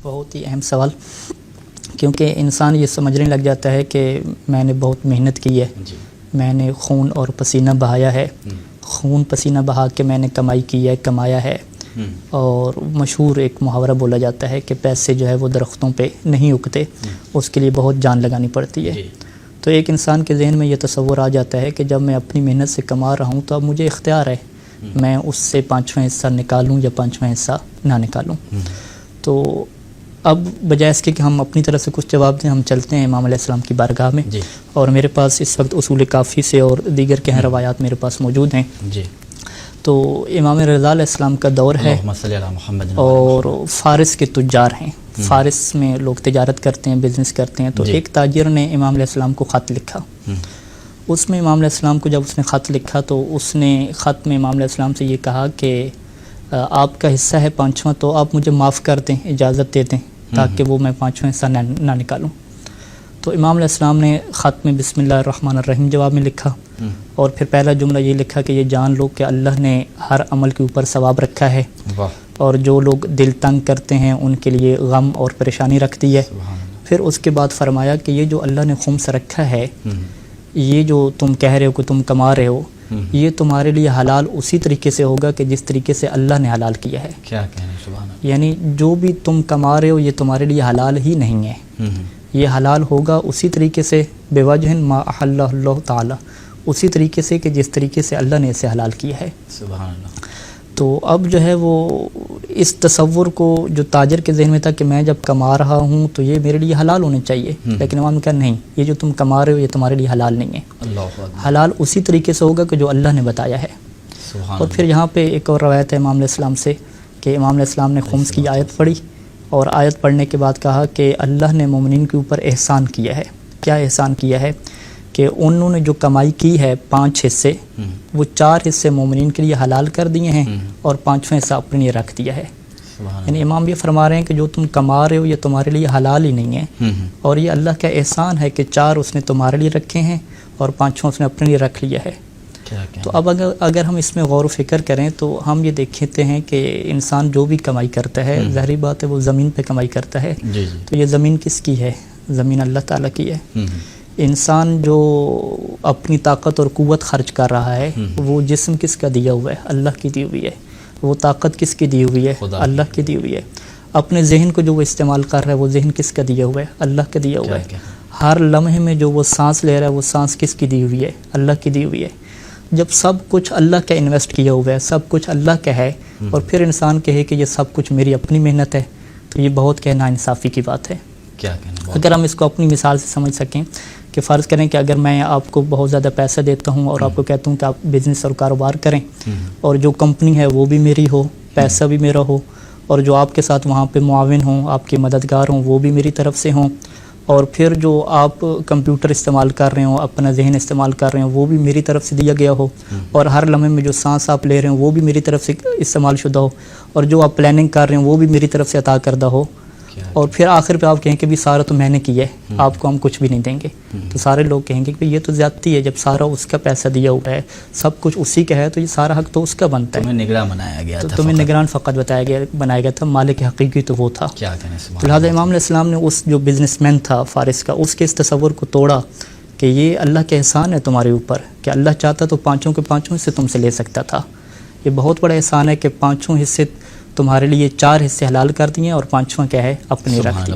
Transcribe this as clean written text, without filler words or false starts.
بہت ہی اہم سوال، کیونکہ انسان یہ سمجھنے لگ جاتا ہے کہ میں نے بہت محنت کی ہے، میں نے خون اور پسینہ بہایا ہے، خون پسینہ بہا کے میں نے کمائی کی ہے، کمایا ہے، اور مشہور ایک محاورہ بولا جاتا ہے کہ پیسے جو ہے وہ درختوں پہ نہیں اگتے، اس کے لیے بہت جان لگانی پڑتی ہے۔ تو ایک انسان کے ذہن میں یہ تصور آ جاتا ہے کہ جب میں اپنی محنت سے کما رہا ہوں تو اب مجھے اختیار ہے، میں اس سے 5واں حصہ نکالوں یا 5واں حصہ نہ نکالوں۔ تو اب بجائے اس کے کہ ہم اپنی طرف سے کچھ جواب دیں، ہم چلتے ہیں امام علیہ السلام کی بارگاہ میں، اور میرے پاس اس وقت اصول کافی سے اور دیگر کے روایات میرے پاس موجود ہیں۔ تو امام رضا علیہ السلام کا دور ہے اور فارس کے تجار ہیں، فارس میں لوگ تجارت کرتے ہیں، بزنس کرتے ہیں۔ تو ایک تاجر نے امام علیہ السلام کو خط لکھا، اس میں امام علیہ السلام کو جب اس نے خط لکھا تو اس نے خط میں امام علیہ السلام سے یہ کہا کہ آپ کا حصہ ہے 5واں، تو آپ مجھے معاف کر دیں، اجازت دے دیں تاکہ وہ میں 5واں حصہ نہ نکالوں۔ تو امام علیہ السلام نے خط میں بسم اللہ الرحمن الرحیم جواب میں لکھا، اور پھر پہلا جملہ یہ لکھا کہ یہ جان لو کہ اللہ نے ہر عمل کے اوپر ثواب رکھا ہے، اور جو لوگ دل تنگ کرتے ہیں ان کے لیے غم اور پریشانی رکھ دی ہے۔ پھر اس کے بعد فرمایا کہ یہ جو اللہ نے خمس رکھا ہے، یہ جو تم کہہ رہے ہو کہ تم کما رہے ہو، یہ تمہارے لیے حلال اسی طریقے سے ہوگا کہ جس طریقے سے اللہ نے حلال کیا ہے۔ کیا کہنے سبحان اللہ، یعنی جو بھی تم کما رہے ہو یہ تمہارے لیے حلال ہی نہیں ہے، یہ حلال ہوگا اسی طریقے سے بوجہ ما احلہ اللہ تعالی، اسی طریقے سے کہ جس طریقے سے اللہ نے اسے حلال کیا ہے۔ سبحان اللہ۔ تو اب جو ہے وہ اس تصور کو جو تاجر کے ذہن میں تھا کہ میں جب کما رہا ہوں تو یہ میرے لیے حلال ہونے چاہیے، لیکن امام نے کہا نہیں، یہ جو تم کما رہے ہو یہ تمہارے لیے حلال نہیں ہے، حلال اسی طریقے سے ہوگا کہ جو اللہ نے بتایا ہے۔ اور پھر یہاں پہ ایک اور روایت ہے امام علیہ السلام سے کہ امام علیہ السلام نے خمس کی آیت پڑھی، اور آیت پڑھنے کے بعد کہا کہ اللہ نے مومنین کے اوپر احسان کیا ہے۔ کیا احسان کیا ہے؟ کہ انہوں نے جو کمائی کی ہے 5 حصے، وہ 4 حصے مومنین کے لیے حلال کر دیے ہیں، اور 5واں حصہ اپنے لیے رکھ دیا ہے۔ یعنی امام یہ فرما رہے ہیں کہ جو تم کما رہے ہو یہ تمہارے لیے حلال ہی نہیں ہے، اور یہ اللہ کا احسان ہے کہ 4 اس نے تمہارے لیے رکھے ہیں اور 5واں اس نے اپنے لیے رکھ لیا ہے۔ تو اب اگر ہم اس میں غور و فکر کریں تو ہم یہ دیکھتے ہیں کہ انسان جو بھی کمائی کرتا ہے، ظاہری بات ہے وہ زمین پہ کمائی کرتا ہے، تو یہ زمین کس کی ہے؟ زمین اللہ تعالیٰ کی ہے۔ انسان جو اپنی طاقت اور قوت خرچ کر رہا ہے، وہ جسم کس کا دیا ہوا ہے؟ اللہ کی دی ہوئی ہے۔ وہ طاقت کس کی دی ہوئی ہے؟ اللہ کی دی ہوئی ہے۔ اپنے ذہن کو جو وہ استعمال کر رہا ہے، وہ ذہن کس کا دیا ہوا ہے؟ اللہ کا دیا ہوا ہے۔ ہر لمحے میں جو وہ سانس لے رہا ہے، وہ سانس کس کی دی ہوئی ہے؟ اللہ کی دی ہوئی ہے۔ جب سب کچھ اللہ کا انویسٹ کیا ہوا ہے، سب کچھ اللہ کا ہے، اور پھر انسان کہے کہ یہ سب کچھ میری اپنی محنت ہے، تو یہ بہت کہنا انصافی کی بات ہے۔ اگر ہم اس کو اپنی مثال سے سمجھ سکیں کہ فرض کریں کہ اگر میں آپ کو بہت زیادہ پیسہ دیتا ہوں اور آپ کو کہتا ہوں کہ آپ بزنس اور کاروبار کریں، اور جو کمپنی ہے وہ بھی میری ہو، پیسہ بھی میرا ہو، اور جو آپ کے ساتھ وہاں پہ معاون ہوں، آپ کے مددگار ہوں، وہ بھی میری طرف سے ہوں، اور پھر جو آپ کمپیوٹر استعمال کر رہے ہوں، اپنا ذہن استعمال کر رہے ہوں، وہ بھی میری طرف سے دیا گیا ہو، اور ہر لمحے میں جو سانس آپ لے رہے ہیں وہ بھی میری طرف سے استعمال شدہ ہو، اور جو آپ پلاننگ کر رہے ہیں وہ بھی میری طرف سے عطا کردہ ہو، اور پھر آخر پہ آپ کہیں کہ بھی سارا تو میں نے کیا ہے، آپ کو ہم کچھ بھی نہیں دیں گے، تو سارے لوگ کہیں گے کہ یہ تو زیادتی ہے، جب سارا اس کا پیسہ دیا ہوا ہے، سب کچھ اسی کا ہے، تو یہ سارا حق تو اس کا بنتا ہے، تمہیں نگراں بنایا گیا تھا، تمہیں نگران فقط بنایا گیا تھا، مالک حقیقی تو وہ تھا۔ لہٰذا امام علیہ السلام نے اس جو بزنس مین تھا فارس کا، اس کے اس تصور کو توڑا کہ یہ اللہ کا احسان ہے تمہارے اوپر، کہ اللہ چاہتا تو 5 کے 5 حصے تم سے لے سکتا تھا۔ یہ بہت بڑا احسان ہے کہ 5 حصے تمہارے لیے 4 حصے حلال کر دیے، اور 5واں کیا ہے؟ اپنے رکھ دیے۔